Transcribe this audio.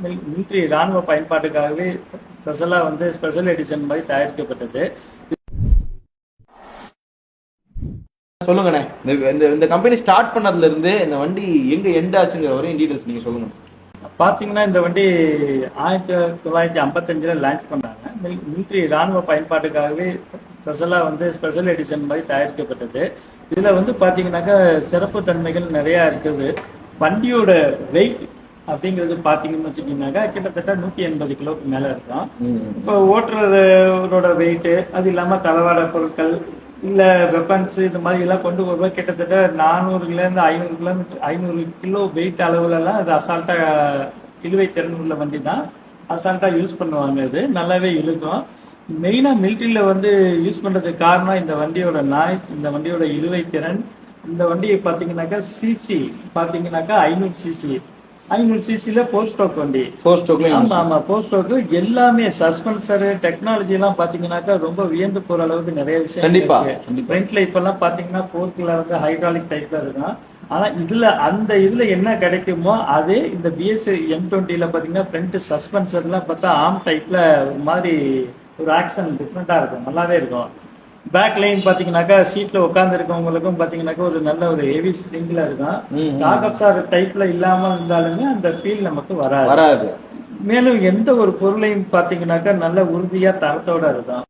Military ராணுவ பயன்பாட்டுக்காகவே ஸ்பெஷலாக வந்து ஸ்பெஷல் எடிஷன் மாதிரி தயாரிக்கப்பட்டது. சொல்லுங்கண்ணே, இந்த இந்த கம்பெனி ஸ்டார்ட் பண்ணதுல இருந்து இந்த வண்டி எங்க எண்ட் ஆச்சுங்கிற வரையும் டீடைல்ஸ் நீங்க சொல்லுங்க. பார்த்தீங்கன்னா இந்த வண்டி 1955 லான்ச் பண்ணாங்க. மிலிட்ரி ராணுவ பயன்பாட்டுக்காகவே ஸ்பெஷலாக வந்து ஸ்பெஷல் எடிஷன் மாதிரி தயாரிக்கப்பட்டது. இதில் வந்து பார்த்தீங்கன்னாக்கா சிறப்பு தன்மைகள் நிறையா இருக்குது. வண்டியோட வெயிட் அப்படிங்கிறது பார்த்தீங்கன்னு வச்சுக்கிங்கனாக்கா கிட்டத்தட்ட 180 கிலோவுக்கு மேலே இருக்கும். இப்போ ஓட்டுறதோட வெயிட்டு, அது இல்லாமல் தளவாட பொருட்கள் இல்லை வெப்பன்ஸ் இந்த மாதிரி எல்லாம் கொண்டு வருவோம். கிட்டத்தட்ட 400லேருந்து 500 கிலோ வெயிட் அளவுலலாம் அது அசால்ட்டாக இழுவை திறன் உள்ள வண்டி தான். அசால்ட்டாக யூஸ் பண்ணுவாங்க. இது நல்லாவே இழுக்கும். மெயினாக மிலிட்ரியில் வந்து யூஸ் பண்ணுறதுக்கு காரணம் இந்த வண்டியோட நாய்ஸ், இந்த வண்டியோட இழுவை திறன். இந்த வண்டியை பார்த்தீங்கன்னாக்கா சிசி பார்த்தீங்கன்னாக்கா 500 சிசி. 500 சிசில போர் ஸ்டோக் வண்டி. ஆமா போர் ஸ்டோக் எல்லாமே சஸ்பென்சர் டெக்னாலஜி எல்லாம் பாத்தீங்கன்னாக்கா ரொம்ப வியந்து போற அளவுக்கு நிறைய விஷயம் இருக்கு. ஃப்ரண்ட்ல இப்ப எல்லாம் பாத்தீங்கன்னா போர்க்ல வந்து ஹைட்ராலிக் டைப்ல இருக்கும். ஆனா இதுல என்ன கிடைக்குமோ அதே இந்த பிஎஸ் M20ல பாத்தீங்கன்னா ஃப்ரண்ட் சஸ்பென்சர்லாம் பார்த்தா ஆம் டைப்ல ஒரு மாதிரி ஒரு ஆக்ஷன் டிஃப்ரெண்டா இருக்கும், நல்லாவே இருக்கும். பேக் லைன் பாத்தீங்கன்னாக்கா சீட்ல உட்கார்ந்து இருக்கவங்களுக்கும் பாத்தீங்கன்னாக்கா ஒரு நல்ல ஒரு ஹெவி ஸ்ப்ரிங்ல இருக்கும். டாகப்சார் டைப்ல இல்லாம இருந்தாலுமே அந்த ஃபீல் நமக்கு வராது. மேலும் எந்த ஒரு பொருளையும் பாத்தீங்கன்னாக்கா நல்ல உறுதியா தரத்தோட இருக்கும்.